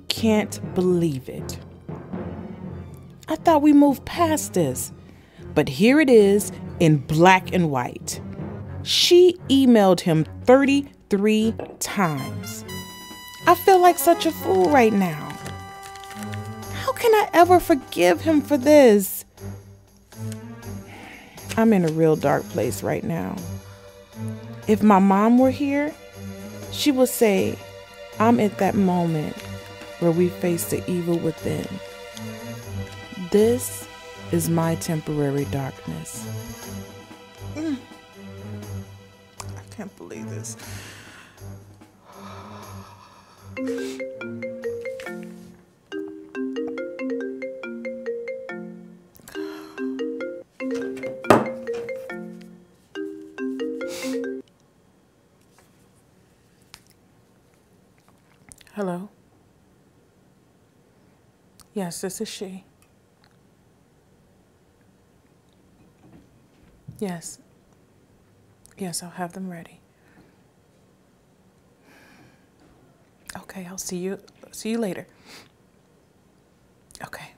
can't believe it. I thought we moved past this, but here it is in black and white. She emailed him 33 times. I feel like such a fool right now. How can I ever forgive him for this? I'm in a real dark place right now. If my mom were here, she would say, I'm at that moment where we face the evil within. This is my temporary darkness. I can't believe this. Hello? Yes, this is she. Yes. Yes, I'll have them ready. Okay, I'll see you later. Okay.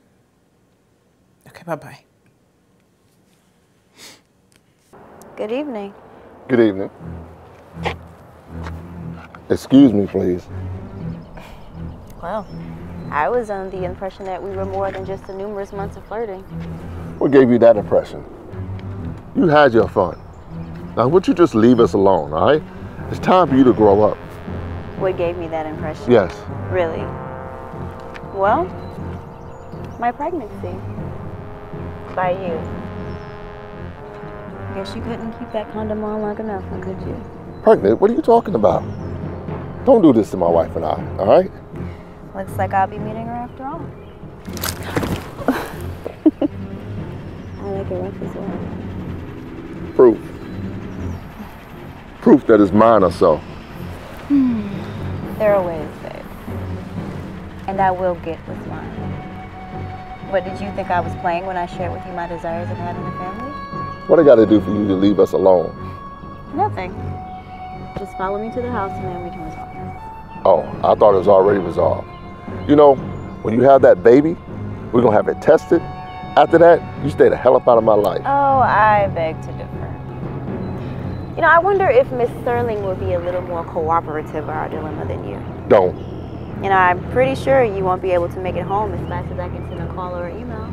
Okay, bye-bye. Good evening. Good evening. Excuse me, please. Well, I was under the impression that we were more than just the numerous months of flirting. What gave you that impression? You had your fun. Now, would you just leave us alone, all right? It's time for you to grow up. What gave me that impression? Yes. Really? Well, my pregnancy. By you. I guess you couldn't keep that condom on long enough, could you? Pregnant? What are you talking about? Don't do this to my wife and I, all right? Looks like I'll be meeting her after all. I like it rough as well. Proof. Proof that it's mine or so. There are ways, babe. And I will get what's mine. But did you think I was playing when I shared with you my desires of having a family? What I gotta do for you to leave us alone? Nothing. Just follow me to the house and then we can resolve this. Oh, I thought it was already resolved. You know, when you have that baby, we're gonna have it tested. After that, you stay the hell up out of my life. Oh, I beg to differ. You know, I wonder if Miss Sterling will be a little more cooperative of our dilemma than you. Don't. You know, I'm pretty sure you won't be able to make it home as fast as I can send a call or an email.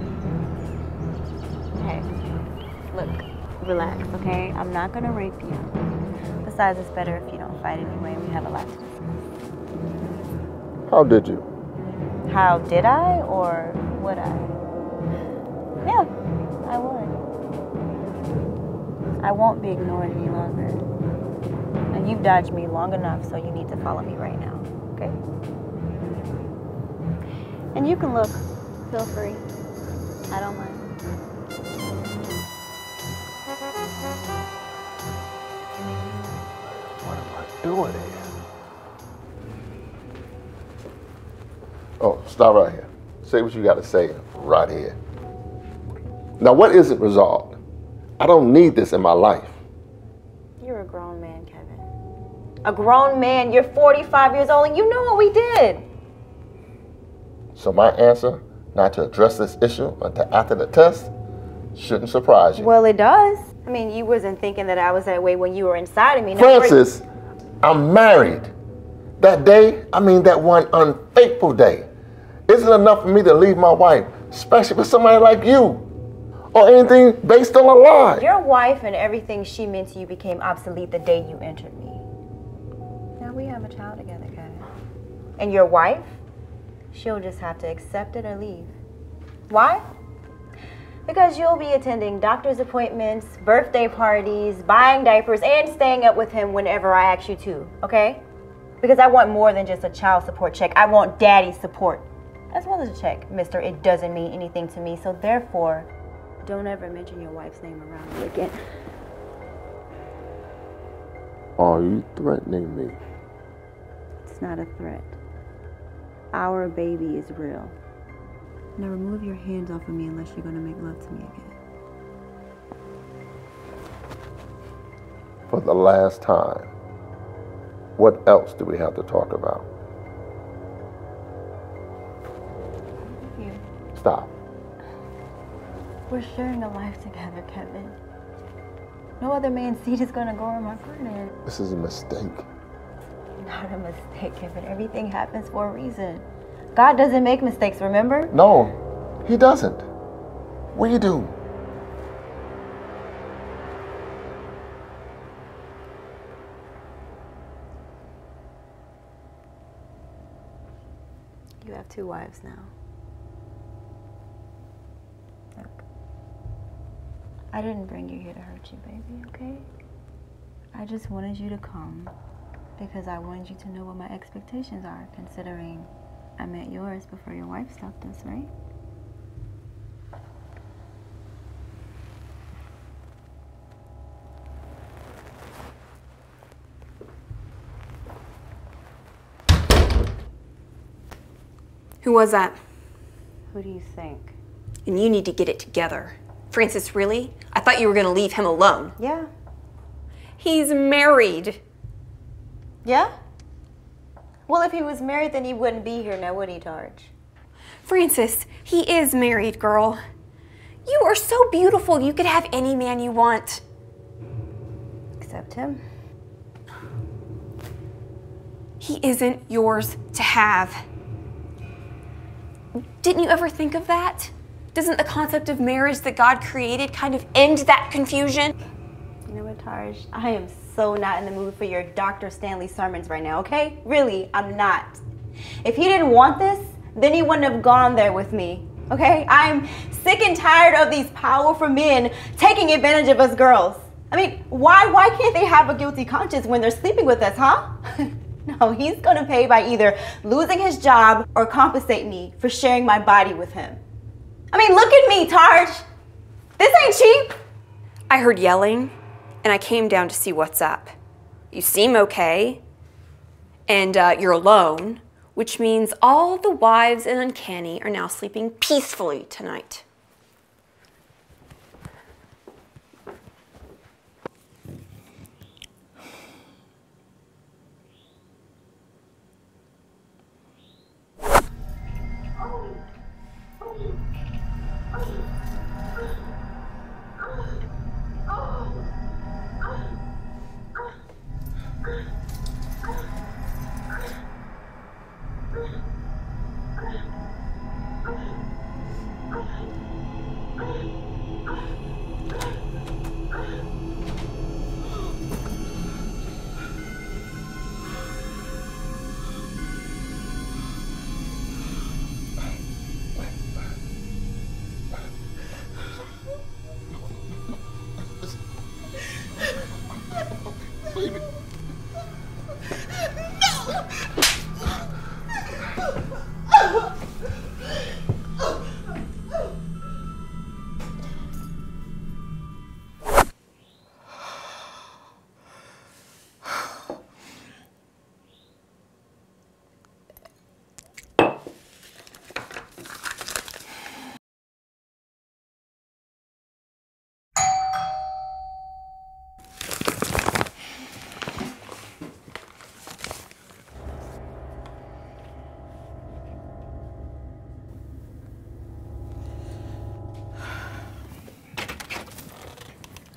Hey, look, relax, okay? I'm not gonna rape you. Besides, it's better if you don't fight anyway. We have a lot to discuss. How did you? How did I or would I? Yeah, I would. I won't be ignored any longer. And you've dodged me long enough, so you need to follow me right now, okay? And you can look. Feel free. I don't mind. What am I doing here? Oh, stop right here. Say what you got to say right here. Now, what isn't resolved? I don't need this in my life. You're a grown man, Kevin. A grown man. You're 45 years old, and you know what we did. So my answer, not to address this issue until after the test, shouldn't surprise you. Well, it does. I mean, you wasn't thinking that I was that way when you were inside of me. Francis, I'm married. That day, I mean that one unfaithful day, isn't enough for me to leave my wife, especially for somebody like you, or anything based on a lie. Your wife and everything she meant to you became obsolete the day you entered me. Now we have a child together, Kevin. And your wife, she'll just have to accept it or leave. Why? Because you'll be attending doctor's appointments, birthday parties, buying diapers, and staying up with him whenever I ask you to, okay? Because I want more than just a child support check. I want daddy's support. As well as a check, mister. It doesn't mean anything to me, so therefore, don't ever mention your wife's name around me again. Are you threatening me? It's not a threat. Our baby is real. Now remove your hands off of me unless you're going to make love to me again. For the last time, what else do we have to talk about? We're sharing a life together, Kevin. No other man's seed is gonna go in my garden. This is a mistake. Not a mistake, Kevin. Everything happens for a reason. God doesn't make mistakes, remember? No, he doesn't. We do. You have 2 wives now. Look, I didn't bring you here to hurt you, baby, okay? I just wanted you to come because I wanted you to know what my expectations are, considering I met yours before your wife stopped us, right? Who was that? Who do you think? And you need to get it together. Francis, really? I thought you were gonna leave him alone. Yeah. He's married. Yeah? Well, if he was married, then he wouldn't be here now, would he, Tarj? Francis, he is married, girl. You are so beautiful, you could have any man you want. Except him. He isn't yours to have. Didn't you ever think of that? Doesn't the concept of marriage that God created kind of end that confusion? You know what, Tarj? I am so not in the mood for your Dr. Stanley sermons right now, okay? Really, I'm not. If he didn't want this, then he wouldn't have gone there with me, okay? I'm sick and tired of these powerful men taking advantage of us girls. I mean, why can't they have a guilty conscience when they're sleeping with us, huh? No, he's gonna pay by either losing his job or compensate me for sharing my body with him. I mean, look at me, Tarj. This ain't cheap. I heard yelling, and I came down to see what's up. You seem okay, and you're alone, which means all the wives in Uncanny are now sleeping peacefully tonight.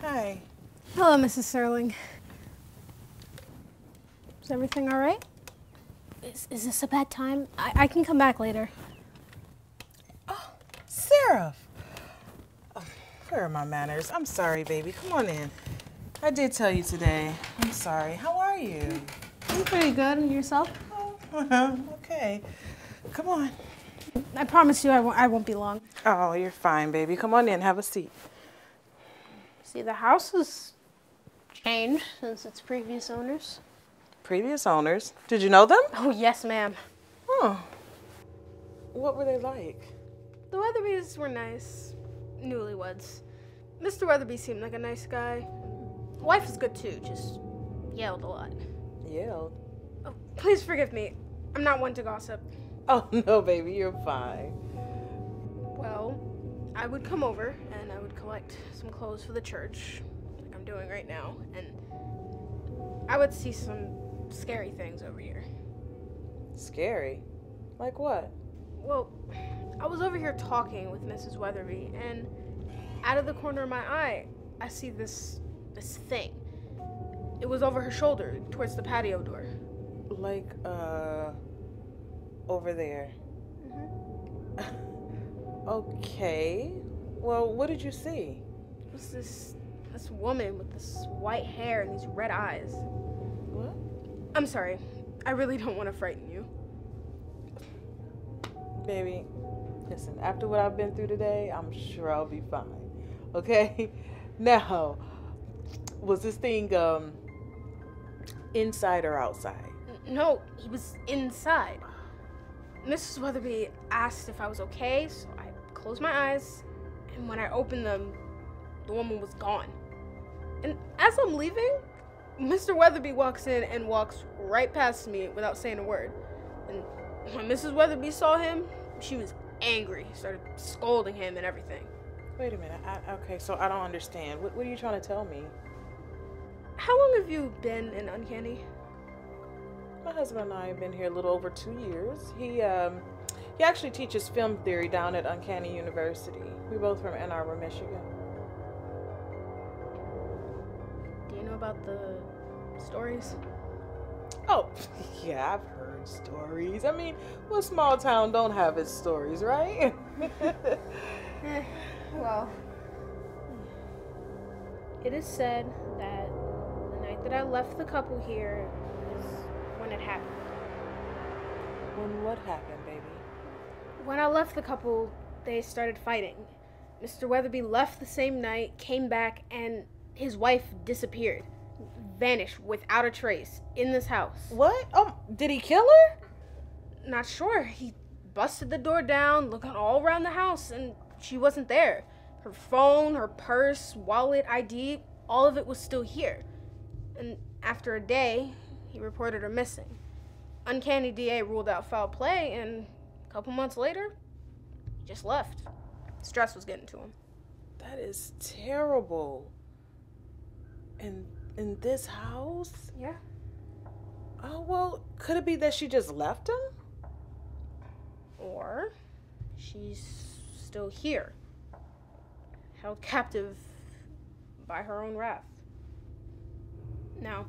Hi. Hello, Mrs. Sterling. Is everything all right? Is this a bad time? I can come back later. Oh, Seraph. Oh, where are my manners? I'm sorry, baby. Come on in. I did tell you today. I'm sorry. How are you? I'm pretty good. And yourself? Oh, okay. Come on. I promise you I won't be long. Oh, you're fine, baby. Come on in. Have a seat. See, the house has changed since its previous owners. Previous owners? Did you know them? Oh, yes, ma'am. Oh. What were they like? The Weatherbys were nice. Newlyweds. Mr. Weatherby seemed like a nice guy. Wife is good, too. Just yelled a lot. Yelled? Oh, please forgive me. I'm not one to gossip. Oh, no, baby. You're fine. Well, I would come over and I would collect some clothes for the church, like I'm doing right now, and I would see some scary things over here. Scary? Like what? Well, I was over here talking with Mrs. Weatherby, and out of the corner of my eye, I see this thing. It was over her shoulder, towards the patio door. Like, over there. Okay. Well, what did you see? It was this woman with this white hair and these red eyes. What? I'm sorry. I really don't want to frighten you. Baby, listen, after what I've been through today, I'm sure I'll be fine. Okay? Now, was this thing, inside or outside? No, he was inside. Mrs. Weatherby asked if I was okay, so I closed my eyes, and when I opened them, the woman was gone. And as I'm leaving, Mr. Weatherby walks in and walks right past me without saying a word. And when Mrs. Weatherby saw him, she was angry, started scolding him and everything. Wait a minute. Okay, so I don't understand. What are you trying to tell me? How long have you been in Uncanny? My husband and I have been here a little over 2 years. He actually teaches film theory down at Uncanny University. We're both from Ann Arbor, Michigan. Do you know about the stories? Oh, yeah, I've heard stories. I mean, what small town don't have its stories, right? Well, it is said that the night that I left the couple here is when it happened. When what happened, baby? When I left the couple, they started fighting. Mr. Weatherby left the same night, came back, and his wife disappeared. Vanished without a trace in this house. What? Oh, did he kill her? Not sure. He busted the door down, looking all around the house, and she wasn't there. Her phone, her purse, wallet, ID, all of it was still here. And after a day, he reported her missing. Uncanny DA ruled out foul play, and a couple months later, he just left. Stress was getting to him. That is terrible. In this house? Yeah. Oh, well, could it be that she just left him? Or she's still here, held captive by her own wrath. Now,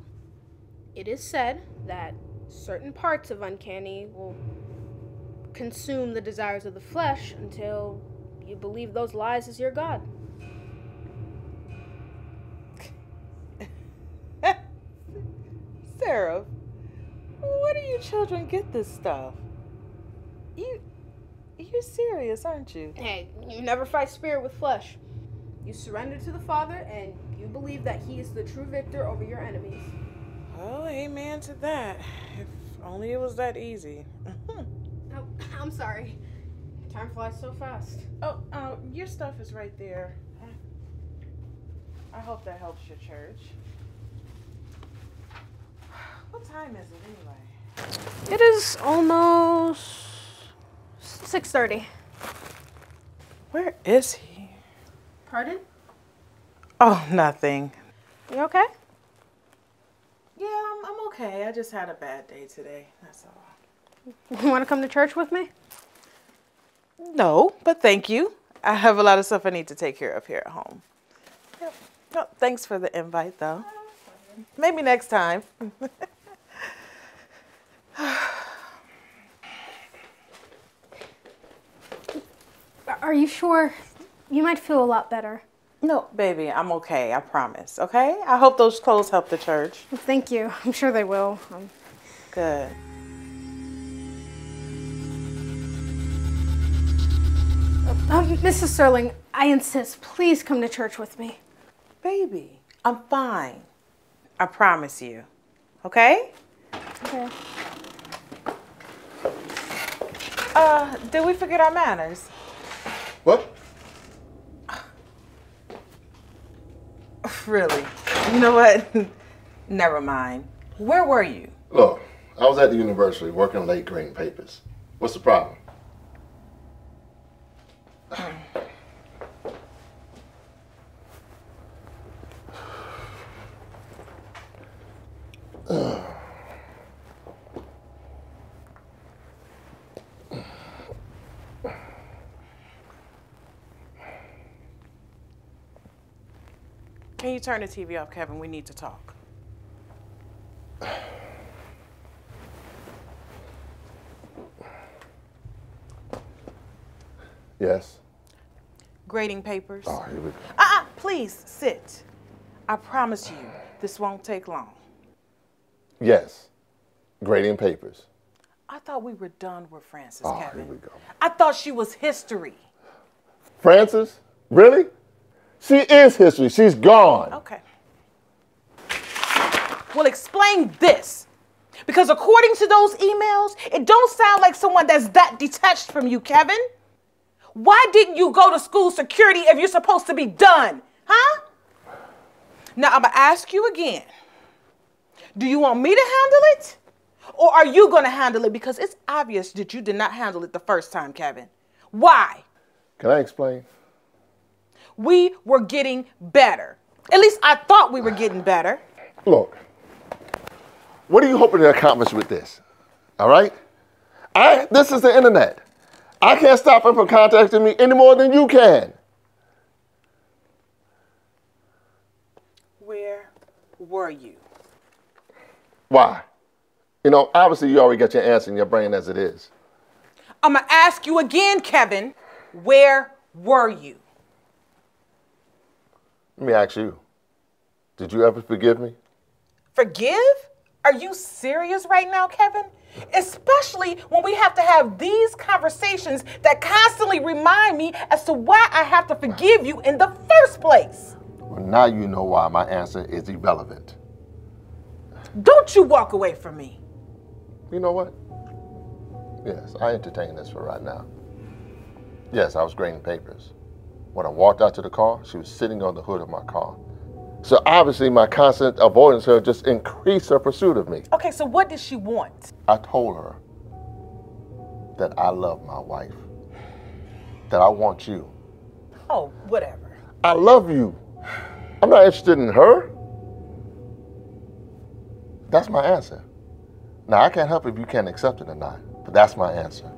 it is said that certain parts of Uncanny will consume the desires of the flesh until you believe those lies is your God. Sarah, where do you children get this stuff? You're serious, aren't you? Hey, you never fight spirit with flesh. You surrender to the Father, and you believe that He is the true victor over your enemies. Oh, amen to that. If only it was that easy. Oh, I'm sorry. Time flies so fast. Oh, your stuff is right there. I hope that helps your church. What time is it anyway? It is almost 6:30. Where is he? Pardon? Oh, nothing. You okay? Yeah, I'm okay. I just had a bad day today. That's all. You want to come to church with me? No, but thank you. I have a lot of stuff I need to take care of here at home. Yep. Oh, thanks for the invite, though. Maybe next time. Are you sure? You might feel a lot better. No, baby, I'm okay. I promise. Okay? I hope those clothes help the church. Thank you. I'm sure they will. Good. Mrs. Sterling, I insist. Please come to church with me. Baby, I'm fine. I promise you. Okay? Okay. Did we forget our manners? What? Really? You know what? Never mind. Where were you? Look, I was at the university working late grading papers. What's the problem? Can you turn the TV off, Kevin? We need to talk. Yes. Grading papers. Oh, here we go. Please sit. I promise you, this won't take long. Yes. Grading papers. I thought we were done with Frances, Oh, Kevin. here we go. I thought she was history. Frances? Really? She is history. She's gone. Okay. Well, explain this. Because according to those emails, it don't sound like someone that's that detached from you, Kevin. Why didn't you go to school security if you're supposed to be done? Huh? Now, I'm going to ask you again. Do you want me to handle it? Or are you going to handle it? Because it's obvious that you did not handle it the first time, Kevin. Why? Can I explain? We were getting better. At least I thought we were getting better. Look, what are you hoping to accomplish with this? All right? This is the internet. I can't stop him from contacting me any more than you can. Where were you? Why? You know, obviously you already got your answer in your brain as it is. I'm going to ask you again, Kevin. Where were you? Let me ask you, did you ever forgive me? Forgive? Are you serious right now, Kevin? Especially when we have to have these conversations that constantly remind me as to why I have to forgive you in the first place. Well, now you know why my answer is irrelevant. Don't you walk away from me. You know what? Yes, I entertain this for right now. Yes, I was grading papers. When I walked out to the car, she was sitting on the hood of my car. So obviously my constant avoidance of her just increased her pursuit of me. Okay, so what did she want? I told her that I love my wife, that I want you. Oh, whatever. I love you. I'm not interested in her. That's my answer. Now, I can't help if you can't accept it or not, but that's my answer.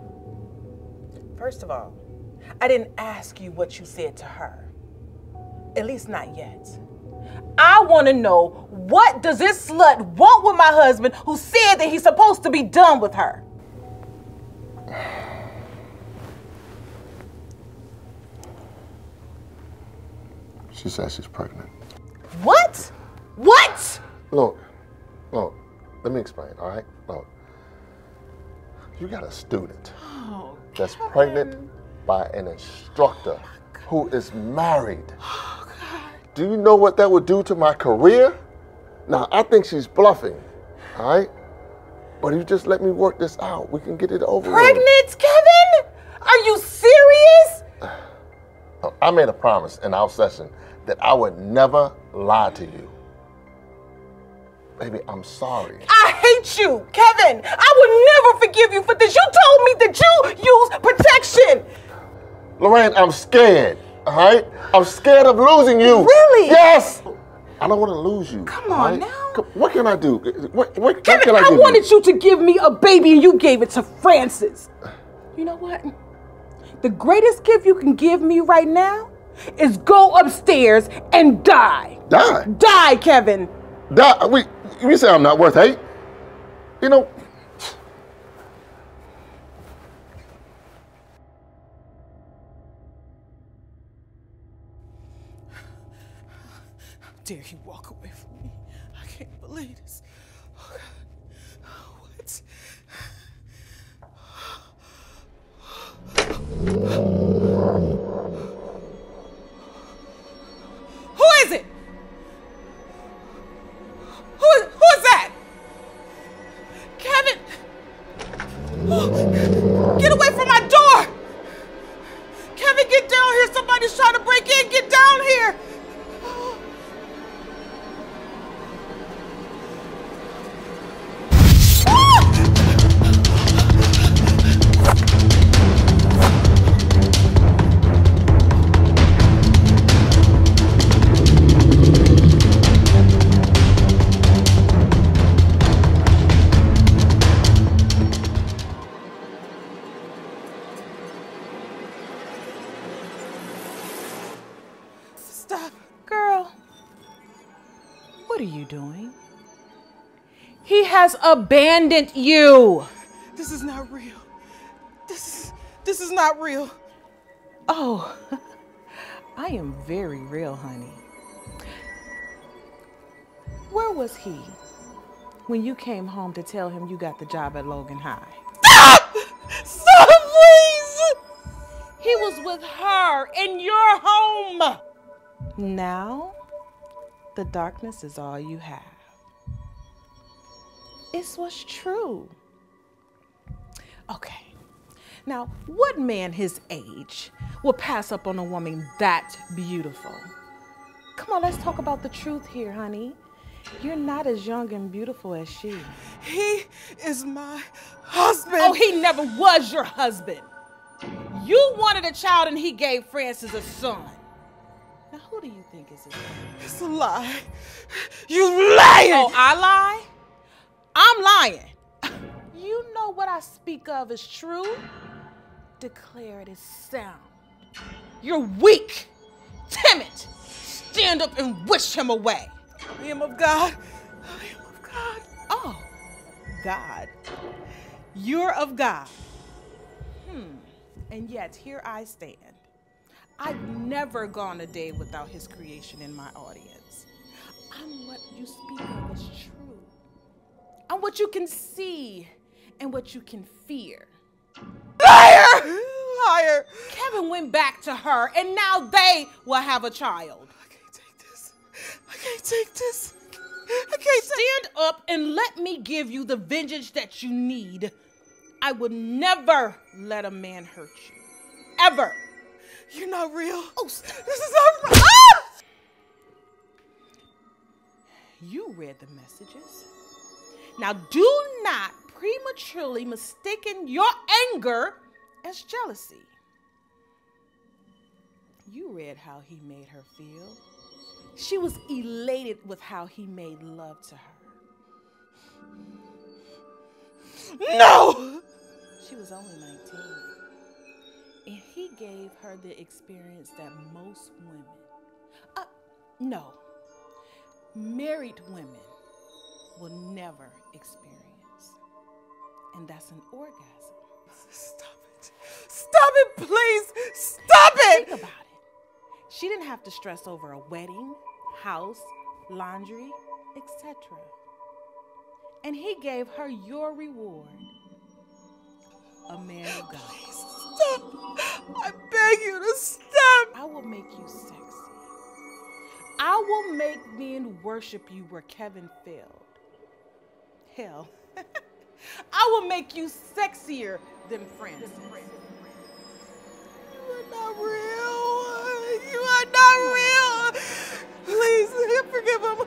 First of all, I didn't ask you what you said to her. At least not yet. I want to know, what does this slut want with my husband who said that he's supposed to be done with her? She says she's pregnant. What? What? Look, let me explain, all right? Look, you got a student that's pregnant by an instructor who is married. Do you know what that would do to my career? Now, I think she's bluffing, all right? But if you just let me work this out, we can get it over with. Pregnant, Kevin? Are you serious? I made a promise in our session that I would never lie to you. Baby, I'm sorry. I hate you, Kevin. I would never forgive you for this. You told me that you use protection. Lorraine, I'm scared, all right? I'm scared of losing you. Really? Yes. I don't want to lose you. Come on now. What can I do? What Kevin, can I I give wanted you to give me a baby and you gave it to Frances. You know what? The greatest gift you can give me right now is go upstairs and die. Die? Die, Kevin. Die? You say I'm not worth hate? You know, Dare you walk away from me? I can't believe this. Oh, God. What? Who is it? Who is that? Kevin! Oh, get away from my door! Kevin, get down here! Somebody's trying to break in! Get down here! Ah! What are you doing? He has abandoned you. This is not real. This is not real. Oh, I am very real, honey. Where was he when you came home to tell him you got the job at Logan High? Stop, please! He was with her in your home. Now, the darkness is all you have. It's what's true. Okay. Now, what man his age will pass up on a woman that beautiful? Come on, let's talk about the truth here, honey. You're not as young and beautiful as she. He is my husband. Oh, he never was your husband. You wanted a child and he gave Francis a son. Now, who do you think is his son? It's a lie. You lying! Oh, I lie? I'm lying. You know what I speak of is true? Declare it as sound. You're weak, timid. Stand up and wish him away. I am of God. I am of God. Oh, God. You're of God. And yet here I stand. I've never gone a day without his creation in my audience. I'm what you speak of as true. I'm what you can see and what you can fear. Liar! Liar! Kevin went back to her and now they will have a child. I can't take this. I can't take this. I can't Stand up and let me give you the vengeance that you need. I would never let a man hurt you. Ever. You're not real. Oh, stop. This is not real. Ah! You read the messages. Now do not prematurely mistaken your anger as jealousy. You read how he made her feel. She was elated with how he made love to her. No! She was only 19. And he gave her the experience that most women, married women will never experience. And that's an orgasm. Stop it. Stop it, please. Stop it. Think about it. She didn't have to stress over a wedding, house, laundry, etc. And he gave her your reward. A man of God. Stop. I beg you to stop. I will make you sexy. I will make men worship you where Kevin failed. Hell, I will make you sexier than Francis. You are not real. You are not real. Please, forgive him. I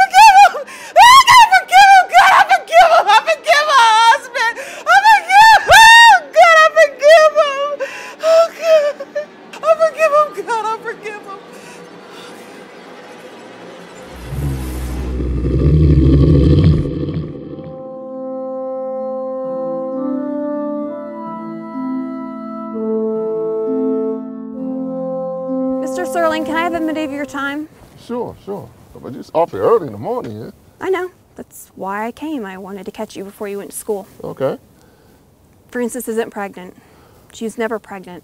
forgive him. I gotta forgive him. God, I forgive him. I forgive my husband. I forgive him. God, I forgive him. Oh, God. I forgive him. God, I forgive him. Mr. Sterling, can I have a minute of your time? Sure. But it's awfully early in the morning, yeah? I know. That's why I came. I wanted to catch you before you went to school. Okay. Frances isn't pregnant. She was never pregnant.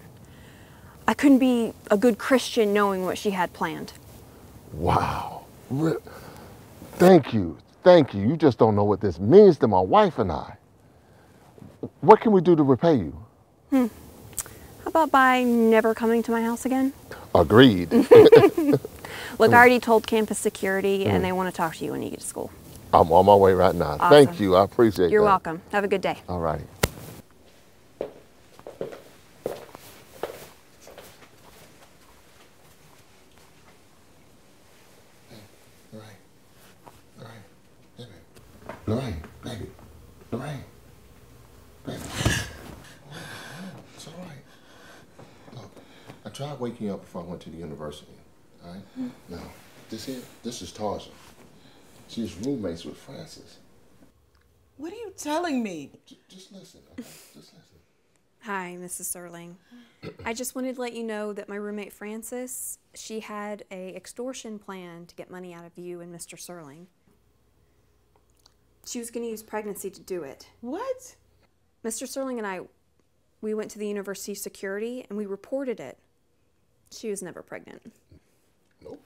I couldn't be a good Christian knowing what she had planned. Wow. Thank you. You just don't know what this means to my wife and I. What can we do to repay you? How about by never coming to my house again? Agreed. Look, I already told campus security and they want to talk to you when you get to school. I'm on my way right now. Awesome. Thank you. I appreciate it. You're welcome. Have a good day. All right. Lorraine, baby. It's all right. Look, I tried waking you up before I went to the university, all right? Now, this is Tarsha. She's roommates with Francis. What are you telling me? Just listen, okay? Just listen. Hi, Mrs. Serling. I just wanted to let you know that my roommate Frances, she had a extortion plan to get money out of you and Mr. Serling. She was going to use pregnancy to do it. What? Mr. Serling and I, we went to the university security and we reported it. She was never pregnant. Nope.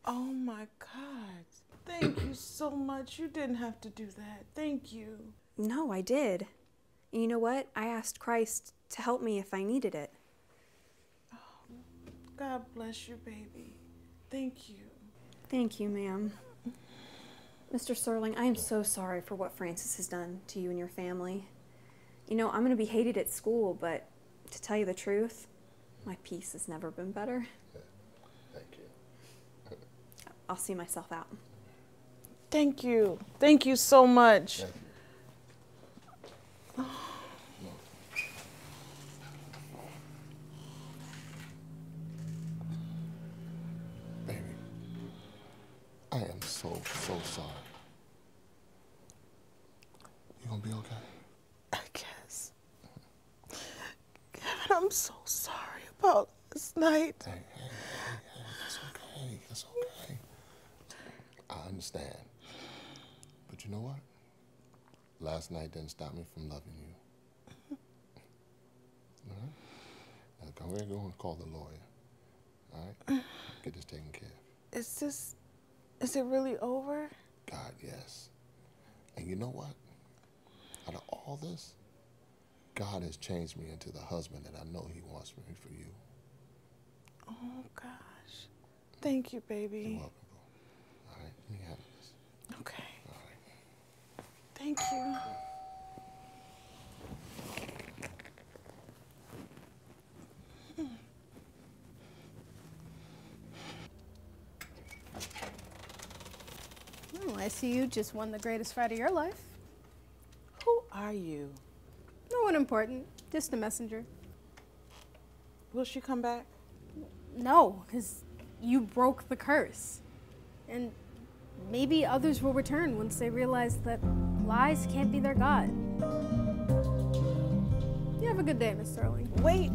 Oh my God. Thank you so much. You didn't have to do that. Thank you. No, I did. And you know what? I asked Christ to help me if I needed it. God bless you, baby. Thank you. Thank you, ma'am. Mr. Serling, I am so sorry for what Frances has done to you and your family. You know, I'm going to be hated at school, but to tell you the truth, my peace has never been better. Thank you. I'll see myself out. Thank you. Thank you so much. Thank you. Baby, I am so sorry. You gonna be okay? I guess. Kevin, I'm so sorry about last night. Hey, it's okay. It's okay. I understand. But you know what? Last night didn't stop me from loving you. All right? Now go ahead, go and call the lawyer. All right? Get this taken care of. Is it really over? God, yes. And you know what? Out of all this, God has changed me into the husband that I know he wants for me for you. Oh, gosh. Thank you, baby. You're welcome, bro. All right, let me handle this. Okay. All right. Thank you. Oh, I see you just won the greatest fight of your life. Who are you? No one important, just a messenger. Will she come back? No, because you broke the curse. And maybe others will return once they realize that lies can't be their God. You have a good day, Miss Sterling. Wait.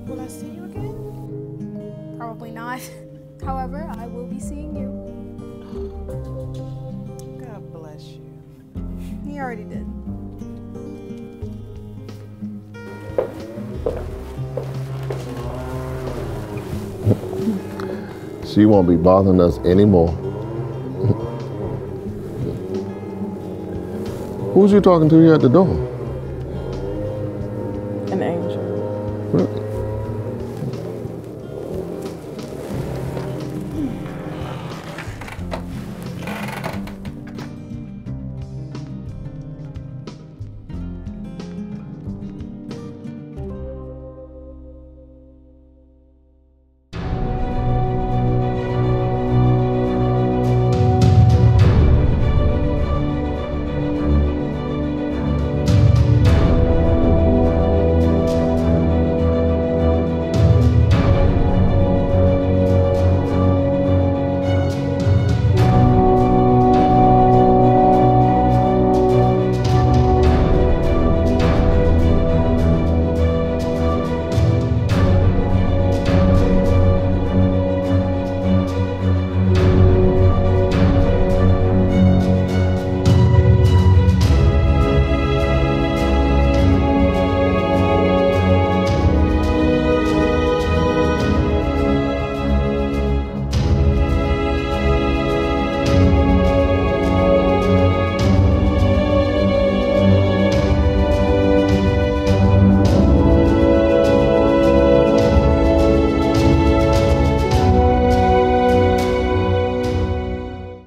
Will I see you again? Probably not. However, I will be seeing you. God bless you. He already did. She won't be bothering us anymore. Who's you talking to here at the door?